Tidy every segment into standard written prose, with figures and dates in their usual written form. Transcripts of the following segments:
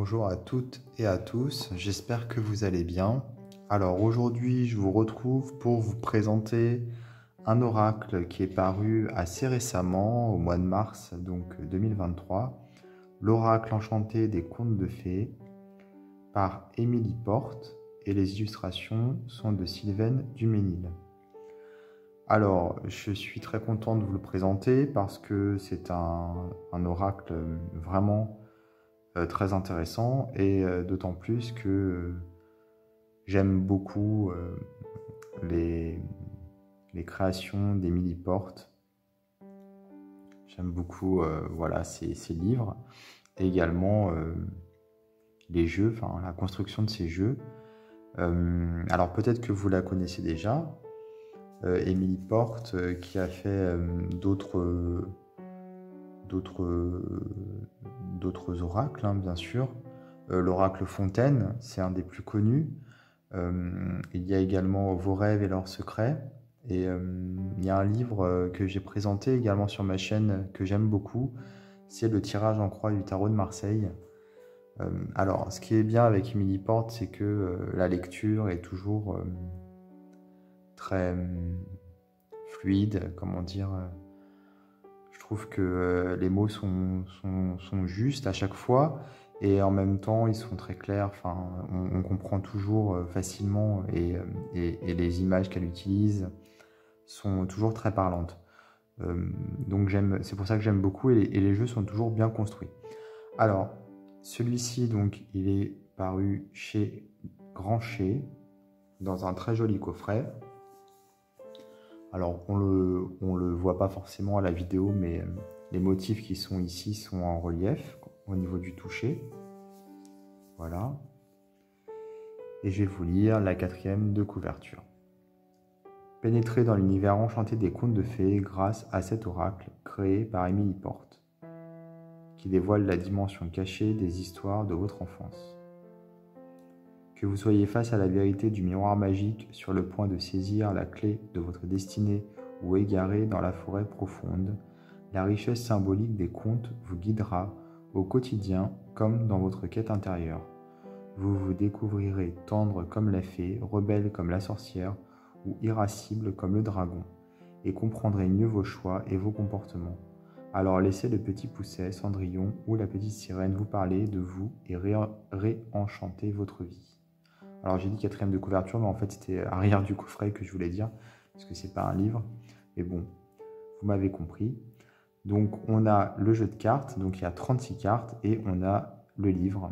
Bonjour à toutes et à tous, j'espère que vous allez bien. Alors aujourd'hui, je vous retrouve pour vous présenter un oracle qui est paru assez récemment, au mois de mars donc 2023, l'oracle enchanté des contes de fées par Émilie Porte et les illustrations sont de Sylvaine Duménil. Alors, je suis très content de vous le présenter parce que c'est un oracle vraiment très intéressant et d'autant plus que j'aime beaucoup les créations d'Émilie Porte. J'aime beaucoup voilà, ses livres et également les jeux, enfin la construction de ces jeux. Alors peut-être que vous la connaissez déjà, Émilie Porte qui a fait d'autres oracles, hein, bien sûr. L'oracle Fontaine, c'est un des plus connus. Il y a également Vos rêves et leurs secrets. Et il y a un livre que j'ai présenté également sur ma chaîne que j'aime beaucoup. C'est le tirage en croix du tarot de Marseille. Alors, ce qui est bien avec Émilie Porte, c'est que la lecture est toujours très fluide, comment dire. Je trouve que les mots sont justes à chaque fois et en même temps ils sont très clairs. Enfin, on comprend toujours facilement et les images qu'elle utilise sont toujours très parlantes. Donc c'est pour ça que j'aime beaucoup et les jeux sont toujours bien construits. Alors, celui-ci, donc, il est paru chez Grancher dans un très joli coffret. Alors, on le voit pas forcément à la vidéo, mais les motifs qui sont ici sont en relief au niveau du toucher. Voilà. Et je vais vous lire la 4e de couverture. Pénétrez dans l'univers enchanté des contes de fées grâce à cet oracle créé par Émilie Porte, qui dévoile la dimension cachée des histoires de votre enfance. Que vous soyez face à la vérité du miroir magique sur le point de saisir la clé de votre destinée ou égaré dans la forêt profonde, la richesse symbolique des contes vous guidera au quotidien comme dans votre quête intérieure. Vous vous découvrirez tendre comme la fée, rebelle comme la sorcière ou irascible comme le dragon, et comprendrez mieux vos choix et vos comportements. Alors laissez le petit Pousset, Cendrillon ou la petite sirène vous parler de vous et réenchanter votre vie. Alors j'ai dit 4e de couverture, mais en fait c'était arrière du coffret que je voulais dire, parce que c'est pas un livre. Mais bon, vous m'avez compris. Donc on a le jeu de cartes, donc il y a 36 cartes, et on a le livre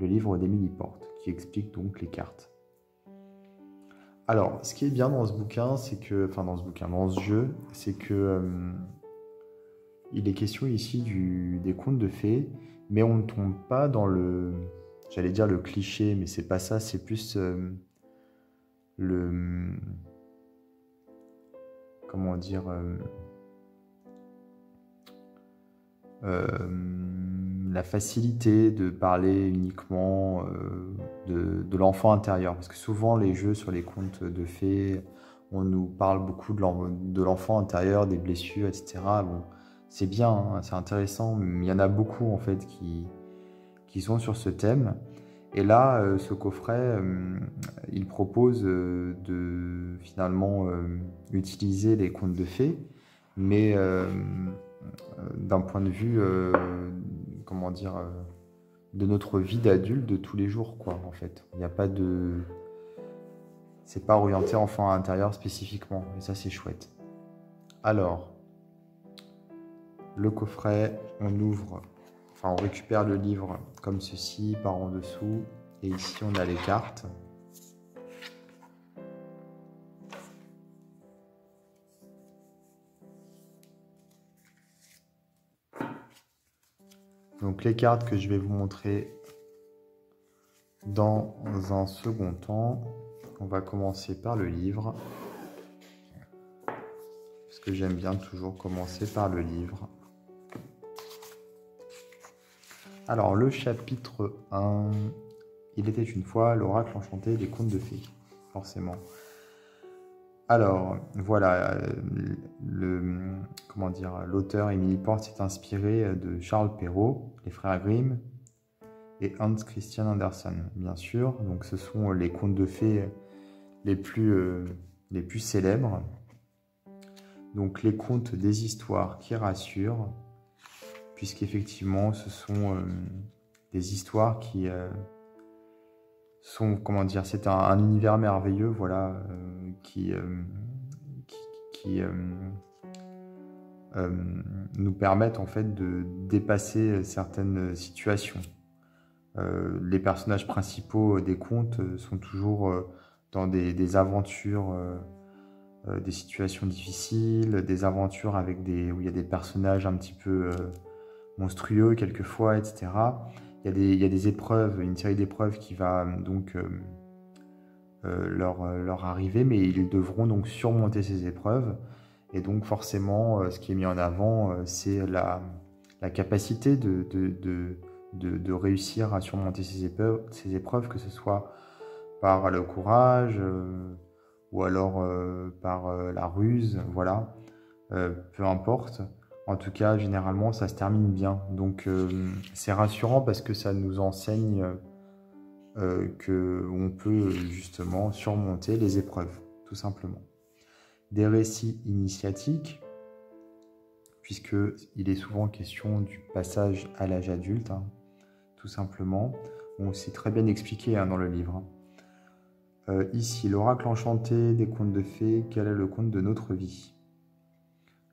d'Émilie Porte, qui explique donc les cartes. Alors, ce qui est bien dans ce bouquin, c'est que, enfin dans ce jeu, c'est que il est question ici des contes de fées, mais on ne tombe pas dans j'allais dire le cliché, mais c'est pas ça, c'est plus comment dire, la facilité de parler uniquement de l'enfant intérieur. Parce que souvent, les jeux sur les contes de fées, on nous parle beaucoup de l'enfant intérieur, des blessures, etc. Bon, c'est bien, hein, c'est intéressant, mais il y en a beaucoup en fait qui sont sur ce thème. Et là, ce coffret, il propose de finalement utiliser les contes de fées, mais d'un point de vue, comment dire, de notre vie d'adulte de tous les jours, quoi, en fait. Il n'y a pas de... C'est pas orienté enfant intérieur spécifiquement, et ça, c'est chouette. Alors, le coffret, on ouvre... Enfin, on récupère le livre comme ceci, par en dessous. Et ici, on a les cartes. Donc, les cartes que je vais vous montrer dans un second temps. On va commencer par le livre. Parce que j'aime bien toujours commencer par le livre. Alors, le chapitre 1, il était une fois l'oracle enchanté des contes de fées, forcément. Alors, voilà, l'auteur Émilie Porte s'est inspiré de Charles Perrault, les frères Grimm, et Hans Christian Andersen, bien sûr. Donc ce sont les contes de fées les plus célèbres. Donc les contes des histoires qui rassurent, puisqu'effectivement ce sont des histoires qui sont, comment dire, c'est un univers merveilleux, voilà, qui nous permettent en fait de dépasser certaines situations. Les personnages principaux des contes sont toujours dans des aventures, des situations difficiles, des aventures avec où il y a des personnages un petit peu monstrueux quelquefois, etc. Il y a des épreuves, une série d'épreuves qui va donc leur arriver, mais ils devront donc surmonter ces épreuves. Et donc forcément, ce qui est mis en avant, c'est la capacité de réussir à surmonter ces épreuves, que ce soit par le courage ou alors par la ruse, voilà, peu importe. En tout cas, généralement, ça se termine bien. Donc, c'est rassurant parce que ça nous enseigne qu'on peut justement surmonter les épreuves, tout simplement. Des récits initiatiques, puisqu'il est souvent question du passage à l'âge adulte, hein, tout simplement. Bon, c'est très bien expliqué dans le livre. Ici, l'oracle enchanté des contes de fées, quel est le conte de notre vie?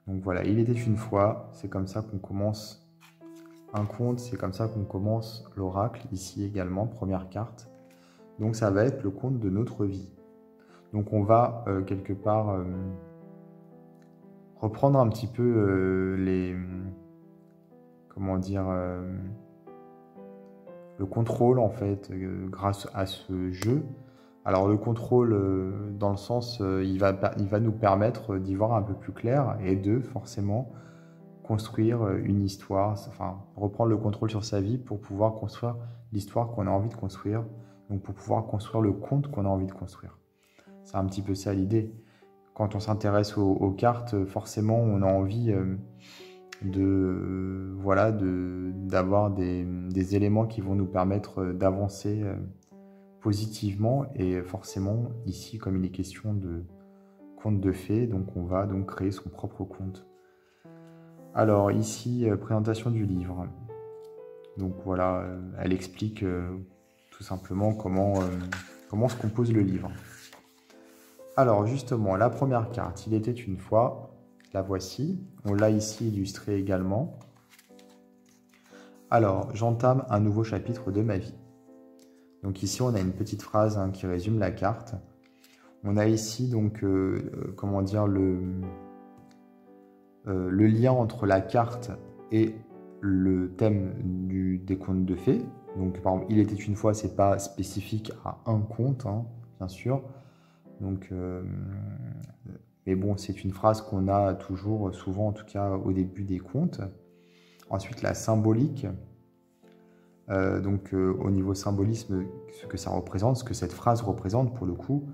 Donc voilà, il était une fois, c'est comme ça qu'on commence un conte, c'est comme ça qu'on commence l'oracle, ici également, première carte. Donc ça va être le conte de notre vie. Donc on va quelque part reprendre un petit peu comment dire, le contrôle en fait, grâce à ce jeu. Alors le contrôle, dans le sens, il va nous permettre d'y voir un peu plus clair et de forcément construire une histoire, enfin reprendre le contrôle sur sa vie pour pouvoir construire l'histoire qu'on a envie de construire, donc pour pouvoir construire le conte qu'on a envie de construire. C'est un petit peu ça l'idée. Quand on s'intéresse aux cartes, forcément on a envie d'avoir des éléments qui vont nous permettre d'avancer positivement, et forcément ici, comme il est question de conte de fées, donc on va donc créer son propre conte. Alors ici, présentation du livre. Donc voilà, elle explique tout simplement comment se compose le livre. Alors justement, la première carte, il était une fois, la voici. On l'a ici illustrée également. Alors, j'entame un nouveau chapitre de ma vie. Donc ici, on a une petite phrase qui résume la carte. On a ici donc, comment dire, le lien entre la carte et le thème des contes de fées. Donc, par exemple, il était une fois, c'est pas spécifique à un conte, bien sûr. Donc, mais bon, c'est une phrase qu'on a toujours, souvent en tout cas, au début des contes. Ensuite, la symbolique. Donc, au niveau symbolisme, ce que ça représente, ce que cette phrase représente pour le coup,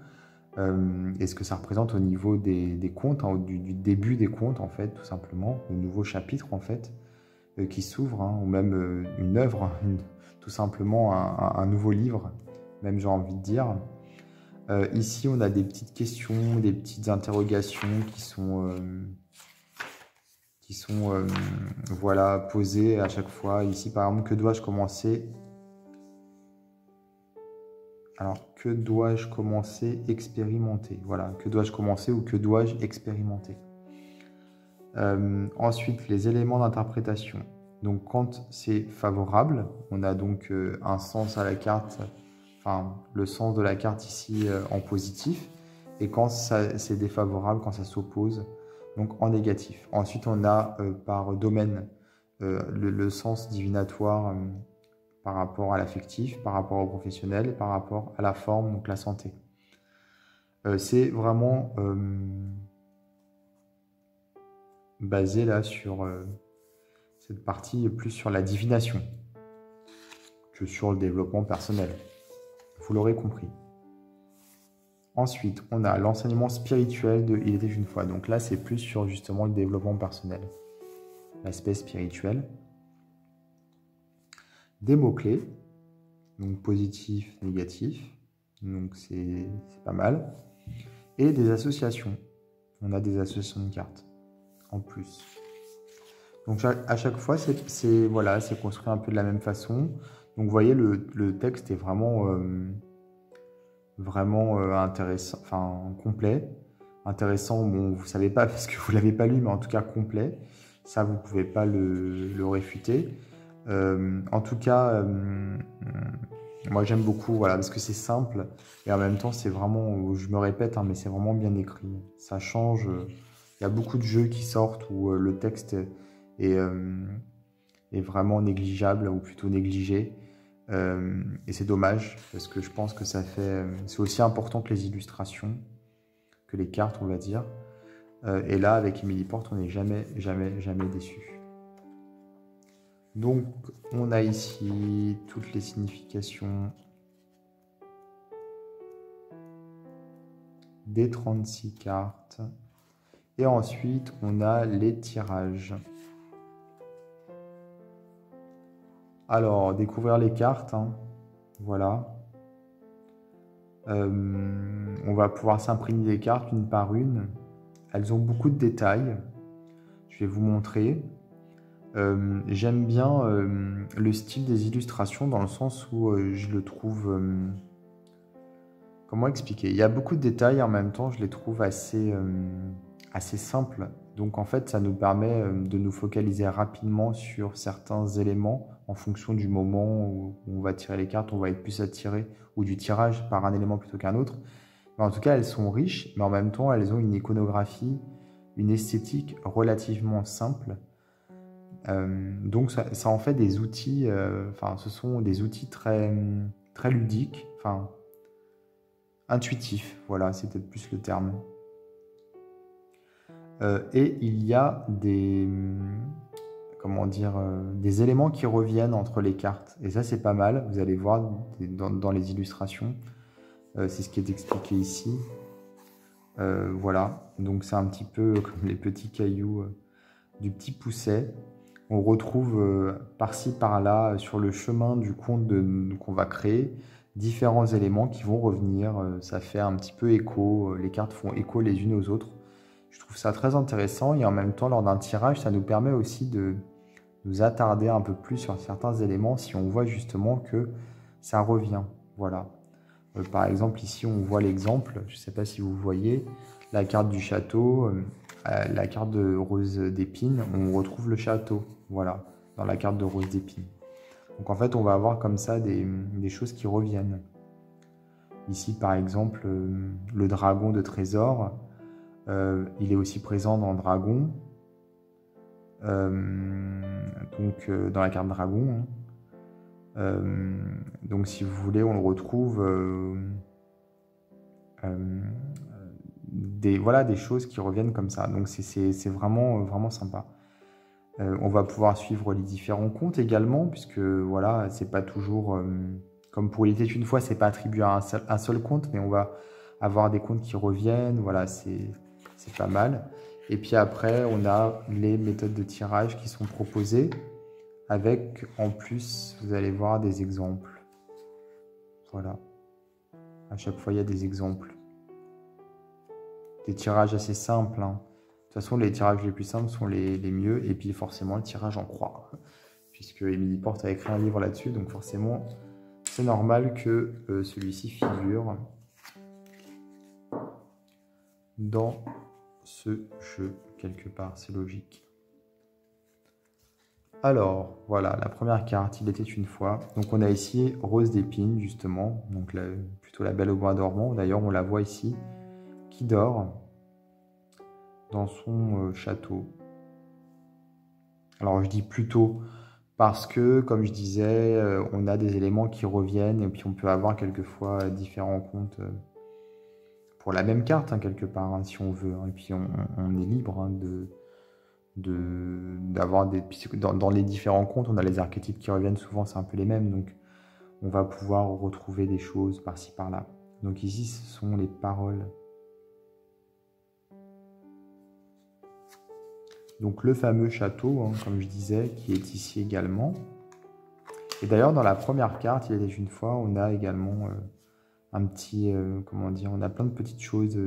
et ce que ça représente au niveau des contes, du début des contes, en fait, tout simplement, le nouveau chapitre, en fait, qui s'ouvre, ou même une œuvre, tout simplement un nouveau livre, même j'ai envie de dire. Ici, on a des petites questions, des petites interrogations qui sont voilà, posées à chaque fois. Ici, par exemple, que dois-je commencer? Alors, que dois-je commencer expérimenter? Voilà, que dois-je commencer ou que dois-je expérimenter? Ensuite, les éléments d'interprétation. Donc, quand c'est favorable, on a donc un sens à la carte, enfin, le sens de la carte ici en positif. Et quand c'est défavorable, quand ça s'oppose, donc en négatif. Ensuite, on a par domaine le sens divinatoire par rapport à l'affectif, par rapport au professionnel, et par rapport à la forme, donc la santé. C'est vraiment basé là sur cette partie plus sur la divination que sur le développement personnel. Vous l'aurez compris. Ensuite, on a l'enseignement spirituel de Il était une fois. Donc là, c'est plus sur justement le développement personnel, l'aspect spirituel. Des mots-clés. donc positif, négatif, donc c'est pas mal. Et des associations, on a des associations de cartes en plus. Donc à chaque fois, voilà, c'est construit un peu de la même façon. Donc vous voyez, le texte est vraiment intéressant, enfin complet. Intéressant, bon, vous savez pas parce que vous l'avez pas lu, mais en tout cas complet. Ça, vous pouvez pas le réfuter. En tout cas, moi j'aime beaucoup, voilà, parce que c'est simple et en même temps c'est vraiment, je me répète, hein, mais c'est vraiment bien écrit. Ça change. Il y a beaucoup de jeux qui sortent où le texte est vraiment négligeable ou plutôt négligé. Et c'est dommage parce que je pense que c'est aussi important que les illustrations, que les cartes, on va dire. Et là, avec Emily Porte, on n'est jamais déçu. Donc, on a ici toutes les significations des 36 cartes. Et ensuite, on a les tirages. Alors, découvrir les cartes, hein. Voilà. On va pouvoir s'imprégner des cartes une par une. Elles ont beaucoup de détails. Je vais vous montrer. J'aime bien le style des illustrations dans le sens où je le trouve... comment expliquer? Il y a beaucoup de détails en même temps, je les trouve assez simples. Donc en fait, ça nous permet de nous focaliser rapidement sur certains éléments en fonction du moment où on va tirer les cartes, on va être plus attiré, ou du tirage par un élément plutôt qu'un autre. Mais en tout cas, elles sont riches, mais en même temps, elles ont une iconographie, une esthétique relativement simple. Donc ça en fait des outils, ce sont des outils très ludiques, intuitifs, voilà, c'est peut-être plus le terme. Et il y a des éléments qui reviennent entre les cartes. Et ça, c'est pas mal, vous allez voir dans les illustrations. C'est ce qui est expliqué ici. Voilà, donc c'est un petit peu comme les petits cailloux du petit pousset. On retrouve par-ci par-là sur le chemin du conte qu'on va créer différents éléments qui vont revenir. Ça fait un petit peu écho, les cartes font écho les unes aux autres. Je trouve ça très intéressant et en même temps, lors d'un tirage, ça nous permet aussi de nous attarder un peu plus sur certains éléments si on voit justement que ça revient. Voilà. Par exemple, ici, on voit l'exemple, je ne sais pas si vous voyez, la carte du château, la carte de rose d'épine, on retrouve le château, voilà, dans la carte de rose d'épine. Donc en fait, on va avoir comme ça des choses qui reviennent. Ici, par exemple, le dragon de trésor, il est aussi présent dans Dragon, donc dans la carte dragon, hein. Donc si vous voulez, on le retrouve des choses qui reviennent comme ça. Donc c'est vraiment sympa. On va pouvoir suivre les différents contes également, puisque voilà, c'est pas toujours comme pour Il était une fois, c'est pas attribué à un seul conte, mais on va avoir des contes qui reviennent. Voilà, c'est pas mal. Et puis après, on a les méthodes de tirage qui sont proposées. Avec, en plus, vous allez voir des exemples. Voilà. À chaque fois, il y a des exemples. Des tirages assez simples, hein. De toute façon, les tirages les plus simples sont les mieux. Et puis, forcément, le tirage en croix. Puisque Emily Porte a écrit un livre là-dessus. Donc, forcément, c'est normal que celui-ci figure dans ce jeu, quelque part. C'est logique. Alors, voilà, la première carte, Il était une fois. Donc, on a ici Rose d'épine, justement. Donc, plutôt la Belle au bois dormant. D'ailleurs, on la voit ici, qui dort dans son château. Alors, je dis plutôt parce que, comme je disais, on a des éléments qui reviennent. Et puis, on peut avoir quelquefois différents contes pour la même carte, hein, quelque part, hein, si on veut. Et puis, on est libre hein, d'avoir dans les différents contes, on a les archétypes qui reviennent souvent, c'est un peu les mêmes, donc on va pouvoir retrouver des choses par-ci par-là. Donc ici, ce sont les paroles. Donc le fameux château, hein, comme je disais, qui est ici également. Et d'ailleurs, dans la première carte, il était une fois, on a également un petit, comment dire, on a plein de petites choses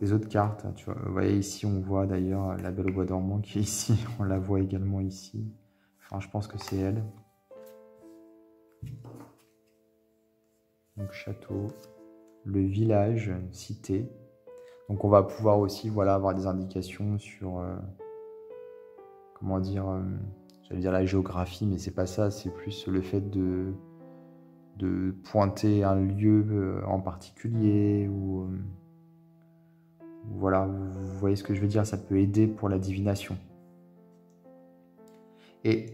des autres cartes. Tu vois, vous voyez ici, on voit d'ailleurs la Belle au bois dormant qui est ici. On la voit également ici. Enfin, je pense que c'est elle. Donc, château. Le village, cité. Donc, on va pouvoir aussi, voilà, avoir des indications sur, comment dire, j'allais dire la géographie, mais c'est pas ça. C'est plus le fait de pointer un lieu en particulier ou voilà, vous voyez ce que je veux dire, ça peut aider pour la divination. Et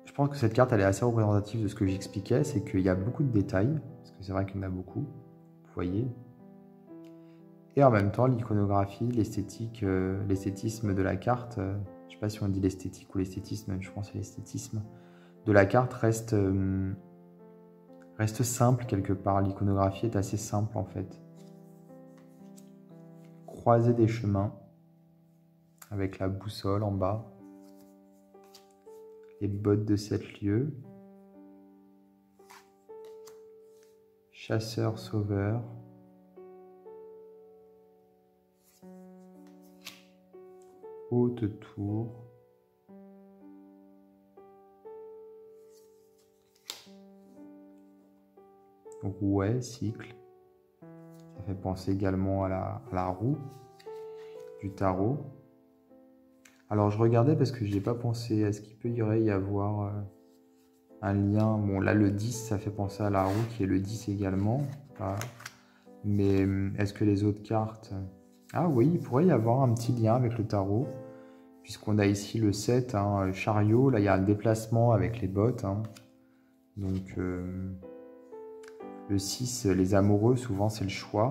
je pense que cette carte, elle est assez représentative de ce que j'expliquais, c'est qu'il y a beaucoup de détails, parce que c'est vrai qu'il y en a beaucoup, vous voyez. Et en même temps, l'iconographie, l'esthétique, l'esthétisme de la carte, je ne sais pas si on dit l'esthétique ou l'esthétisme, je pense que l'esthétisme de la carte reste simple quelque part. L'iconographie est assez simple en fait. Croiser des chemins avec la boussole en bas. Les bottes de 7 lieues. Chasseur-sauveur. Haute tour. Rouet, cycle. Ça fait penser également à la roue du tarot. Alors je regardais parce que je n'ai pas pensé à ce qu'il peut y avoir un lien. Bon là le 10 ça fait penser à la roue qui est le 10 également. Mais est-ce que les autres cartes... Ah oui, il pourrait y avoir un petit lien avec le tarot. Puisqu'on a ici le 7, hein, chariot. Là il y a un déplacement avec les bottes. Hein. Donc le 6, les amoureux, souvent c'est le choix.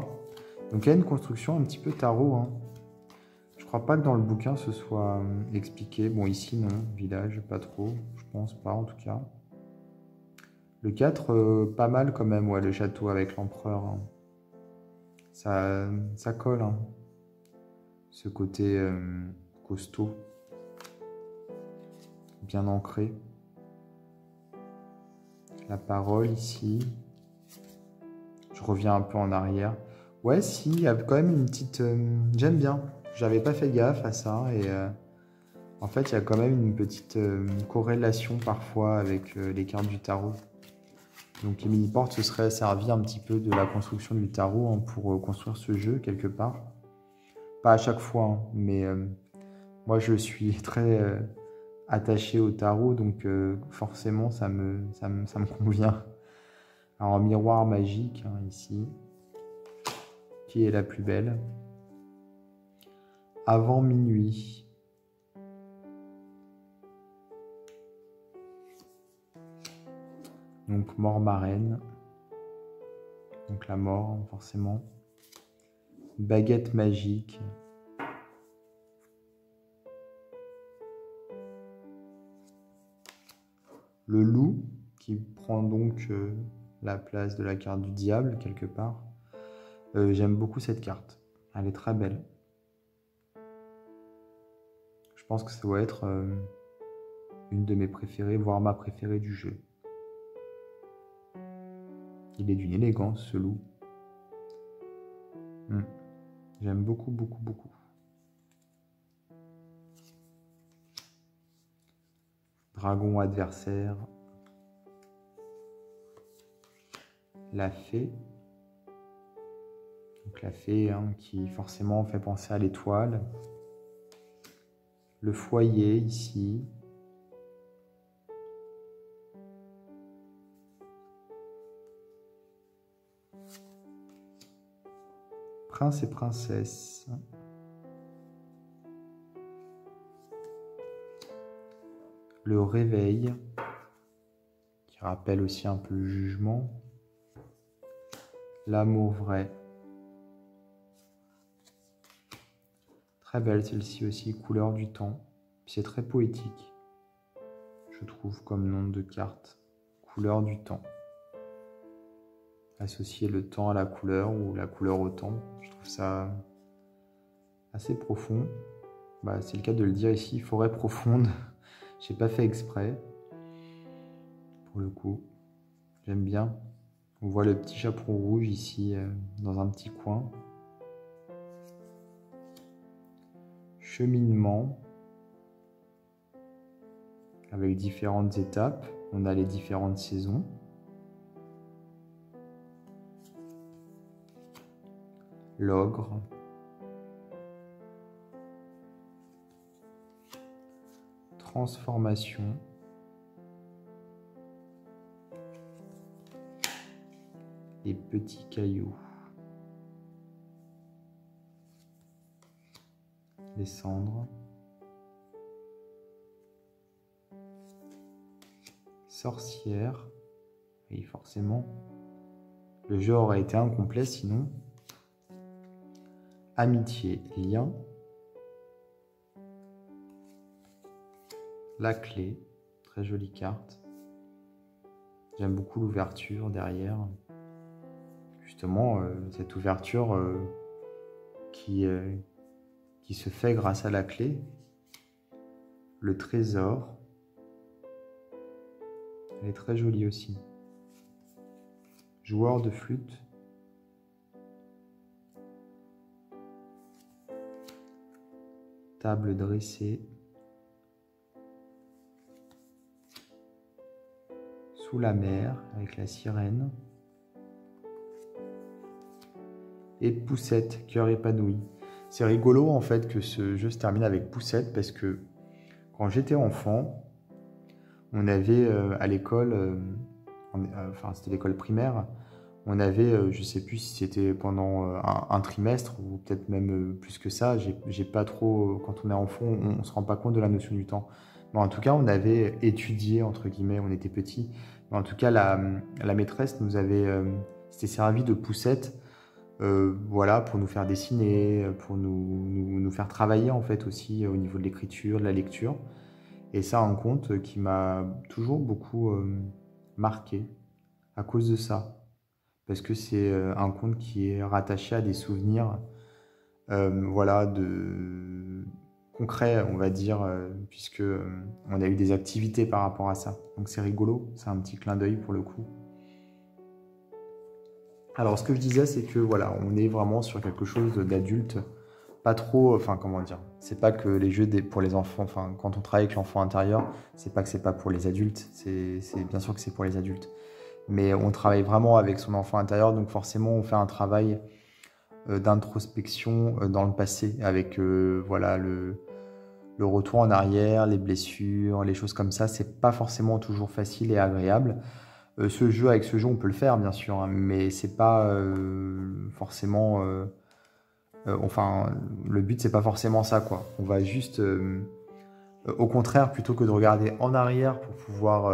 Donc il y a une construction un petit peu tarot. Hein. Je crois pas que dans le bouquin ce soit expliqué. Bon, ici non, village, pas trop. Je pense pas en tout cas. Le 4, pas mal quand même, ouais, le château avec l'empereur. Hein. Ça colle. Hein. Ce côté costaud. Bien ancré. La parole ici. Je reviens un peu en arrière. Ouais, si, il y a quand même une petite... j'aime bien. J'avais pas fait gaffe à ça et en fait, il y a quand même une petite corrélation parfois avec les cartes du tarot. Donc Emily Porte se serait servi un petit peu de la construction du tarot hein, pour construire ce jeu quelque part. Pas à chaque fois, hein, mais moi je suis très attaché au tarot, donc forcément ça me convient. Alors miroir magique hein, ici, qui est la plus belle. Avant minuit. Donc mort marraine. Donc la mort forcément. Baguette magique. Le loup qui prend donc la place de la carte du diable quelque part. J'aime beaucoup cette carte. Elle est très belle. Je pense que ça doit être une de mes préférées, voire ma préférée du jeu. Il est d'une élégance, ce loup. J'aime beaucoup, beaucoup, beaucoup. Dragon adversaire. La fée. Donc la fée hein, qui forcément fait penser à l'étoile. Le foyer ici. Prince et princesse. Le réveil, qui rappelle aussi un peu le jugement. L'amour vrai. Très belle celle-ci aussi, couleur du temps. C'est très poétique, je trouve, comme nom de carte. Couleur du temps. Associer le temps à la couleur ou la couleur au temps. Je trouve ça assez profond. C'est le cas de le dire ici, forêt profonde. J'ai pas fait exprès, pour le coup. J'aime bien. On voit le petit chaperon rouge ici, dans un petit coin. Cheminement, avec différentes étapes. On a les différentes saisons. L'ogre. Transformation. Les petits cailloux. Les cendres. Sorcière. Et forcément, le jeu aurait été incomplet sinon. Amitié, lien. La clé, très jolie carte. J'aime beaucoup l'ouverture derrière. Justement, cette ouverture qui se fait grâce à la clé. Le trésor. Elle est très jolie aussi. Joueur de flûte. Table dressée. Sous la mer avec la sirène. Et Poussette, cœur épanoui. C'est rigolo en fait que ce jeu se termine avec Poussette parce que quand j'étais enfant, on avait à l'école, enfin c'était l'école primaire, on avait, je sais plus si c'était pendant un trimestre ou peut-être même plus que ça, j'ai pas trop, quand on est enfant, on se rend pas compte de la notion du temps. Mais en tout cas, on avait étudié, entre guillemets, on était petits. Mais en tout cas, la maîtresse nous avait, s'était servi de Poussette, voilà, pour nous faire dessiner, pour nous faire travailler en fait aussi au niveau de l'écriture, de la lecture. Et ça, un conte qui m'a toujours beaucoup marqué à cause de ça. Parce que c'est un conte qui est rattaché à des souvenirs voilà, concrets, on va dire, puisque on a eu des activités par rapport à ça. Donc c'est rigolo, c'est un petit clin d'œil pour le coup. Alors ce que je disais, c'est que voilà, on est vraiment sur quelque chose d'adulte, pas trop, enfin comment dire, c'est pas que les jeux pour les enfants, enfin quand on travaille avec l'enfant intérieur, c'est pas que c'est pas pour les adultes, c'est bien sûr que c'est pour les adultes. Mais on travaille vraiment avec son enfant intérieur, donc forcément on fait un travail d'introspection dans le passé, avec voilà, le retour en arrière, les blessures, les choses comme ça. C'est pas forcément toujours facile et agréable. Avec ce jeu, on peut le faire bien sûr, hein, mais c'est pas forcément. Enfin, le but c'est pas forcément ça, quoi. On va juste, au contraire, plutôt que de regarder en arrière pour pouvoir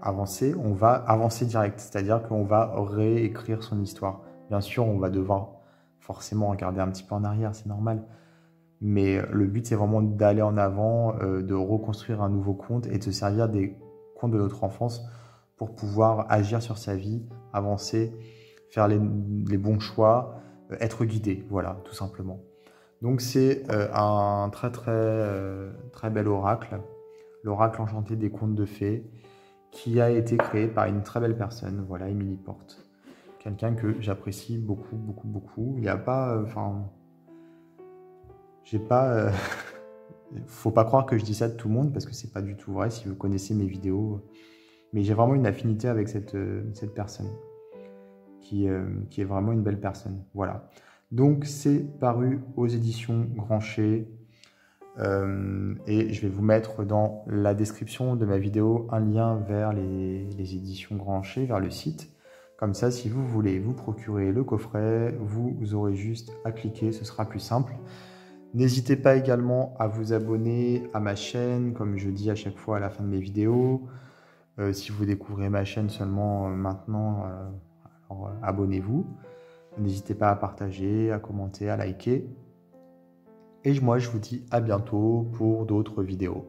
avancer, on va avancer direct. C'est-à-dire qu'on va réécrire son histoire. Bien sûr, on va devoir forcément regarder un petit peu en arrière, c'est normal. Mais le but, c'est vraiment d'aller en avant, de reconstruire un nouveau conte et de se servir des contes de notre enfance pour pouvoir agir sur sa vie, avancer, faire les bons choix, être guidé, voilà, tout simplement. Donc c'est un très bel oracle, l'oracle enchanté des contes de fées, qui a été créé par une très belle personne, voilà, Émilie Porte. Quelqu'un que j'apprécie beaucoup, beaucoup, beaucoup. Il n'y a pas, enfin, j'ai pas, faut pas croire que je dis ça de tout le monde parce que c'est pas du tout vrai si vous connaissez mes vidéos. Mais j'ai vraiment une affinité avec cette personne qui est vraiment une belle personne. Voilà. Donc c'est paru aux éditions Grancher. Et je vais vous mettre dans la description de ma vidéo un lien vers les éditions Grancher, vers le site. Comme ça, si vous voulez vous procurer le coffret, vous aurez juste à cliquer, ce sera plus simple. N'hésitez pas également à vous abonner à ma chaîne, comme je dis à chaque fois à la fin de mes vidéos. Si vous découvrez ma chaîne seulement maintenant, alors abonnez-vous. N'hésitez pas à partager, à commenter, à liker. Et moi, je vous dis à bientôt pour d'autres vidéos.